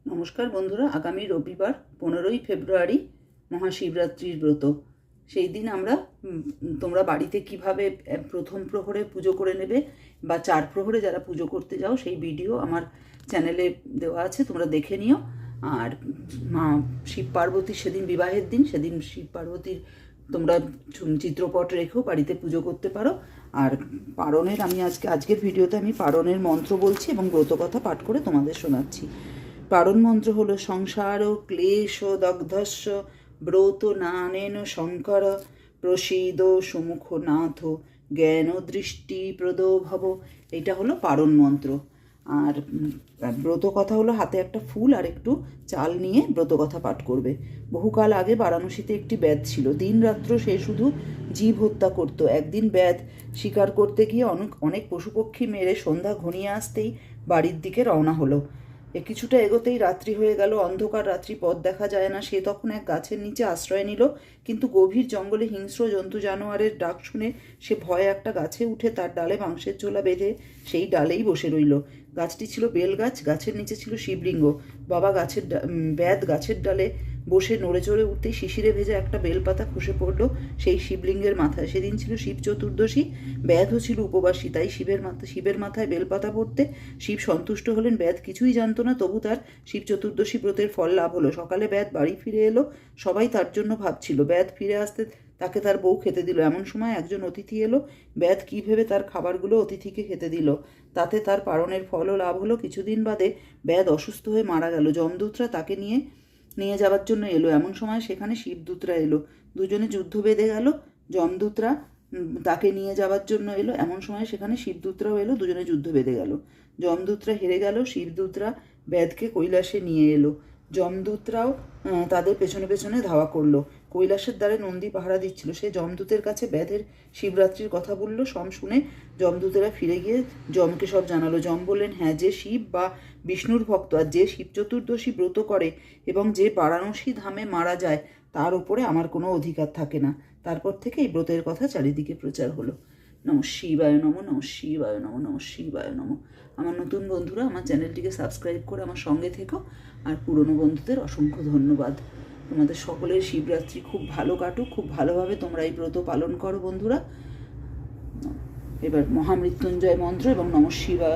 নমস্কার বন্ধুরা, আগামী রবিবার 15ই ফেব্রুয়ারি মহাশিবরাত্রির ব্রত। সেই দিন আমরা তোমরা বাড়িতে কিভাবে প্রথম প্রহরে পুজো করে নেবে বা 4 প্রহরে যারা পুজো করতে যাও সেই ভিডিও আমার চ্যানেলে দেওয়া আছে, তোমরা দেখে নিও। আর শিব পার্বতী সেদিন বিবাহের দিন, সেদিন শিব পার্বতীর তোমরা চিত্রপট রেখেও বাড়িতে পুজো করতে পারো। আর পারণের আজকের ভিডিওতে আমি পারণের মন্ত্র বলছি এবং ব্রতকথা পাঠ করে তোমাদের শোনাচ্ছি। পারণ মন্ত্র হলো সংসার ক্লেশ দগ্ধস্য ব্রত নানেন শঙ্কর প্রসীদ সুমুখ নাথ জ্ঞান দৃষ্টি প্রদ ভব। এটা হলো পারণ মন্ত্র। আর ব্রত কথা হলো হাতে একটা ফুল আর একটু চাল নিয়ে ব্রত কথা পাঠ করবে। বহুকাল আগে বারাণসীতে একটি ব্যাধ ছিল। দিন রাত্র সে শুধু জীব হত্যা করত। একদিন ব্যাধ শিকার করতে গিয়ে অনেক পশুপক্ষী মেরে সন্ধ্যা ঘনিয়ে আসতেই বাড়ির দিকে রওনা হলো। কিছুটা এগোতেই রাত্রি হয়ে গেল। অন্ধকার রাত্রি, পথ দেখা যায় না। সে তখন এক গাছের নিচে আশ্রয় নিল, কিন্তু গভীর জঙ্গলে হিংস্র জন্তু জানোয়ারের ডাক শুনে সে ভয়ে একটা গাছে উঠে তার ডালে বাঁশের ঝোলা বেঁধে সেই ডালেই বসে রইল। গাছটি ছিল বেল গাছ, গাছের নিচে ছিল শিবলিঙ্গ। ব্যাধ গাছের ডালে বসে নড়ে চড়ে উঠতেই শিশিরে ভেজা একটা বেলপাতা খসে পড়ল সেই শিবলিঙ্গের মাথায়। সেদিন ছিল শিব চতুর্দশী, ব্যাধও ছিল উপবাসী, তাই শিবের মাথায় বেলপাতা পড়তে শিব সন্তুষ্ট হলেন। ব্যাধ কিছুই জানতো না, তবু তার শিব চতুর্দশী ব্রতের ফল লাভ হলো। সকালে ব্যাধ বাড়ি ফিরে এলো। সবাই তার জন্য ভাবছিল। ব্যাধ ফিরে আসতে তাকে তার বউ খেতে দিল। এমন সময় একজন অতিথি এলো। ব্যাধ কী ভেবে তার খাবারগুলো অতিথিকে খেতে দিল। তাতে তার পারণের ফলও লাভ হলো। কিছুদিন বাদে ব্যাধ অসুস্থ হয়ে মারা গেল। যমদূতরা তাকে নিয়ে যাওয়ার জন্য এলো। এমন সময় সেখানে শিবদূতরা এলো। দুজনে যুদ্ধ বেঁধে গেল। যমদূতরা তাকে নিয়ে যাওয়ার জন্য এলো। এমন সময় সেখানে শিবদূতরাও এলো। দুজনে যুদ্ধ বেঁধে গেল। যমদূতরা হেরে গেল। শিবদূতরা ব্যাধকে কৈলাসে নিয়ে এলো। যমদূতরাও তাদের পেছনে পেছনে ধাওয়া করলো। কৈলাসের দ্বারে নন্দী পাহারা দিচ্ছিল। সে যমদূতের কাছে ব্যাধের শিবরাত্রির কথা বলল। শুনে যমদূতেরা ফিরে গিয়ে যমকে সব জানালো। যম বললেন, হ্যাঁ, যে শিব বা বিষ্ণুর ভক্ত আর যে শিব চতুর্দশী ব্রত করে এবং যে বারাণসী ধামে মারা যায় তার উপরে আমার কোনো অধিকার থাকে না। তারপর থেকে এই ব্রতের কথা চারিদিকে প্রচার হলো। নমঃ শিবায় নম, নমঃ শিবায় নম, নমঃ শিবায় নম। আমার নতুন বন্ধুরা আমার চ্যানেলটিকে সাবস্ক্রাইব করে আমার সঙ্গে থেকো। আর পুরনো বন্ধুদের অসংখ্য ধন্যবাদ। তোমাদের সকলের শিবরাত্রি খুব ভালো কাটুক, খুব ভালোভাবে তোমরা এই ব্রত পালন করো বন্ধুরা। এবার মহামৃত্যুঞ্জয় মন্ত্র এবং নমঃ শিবায়।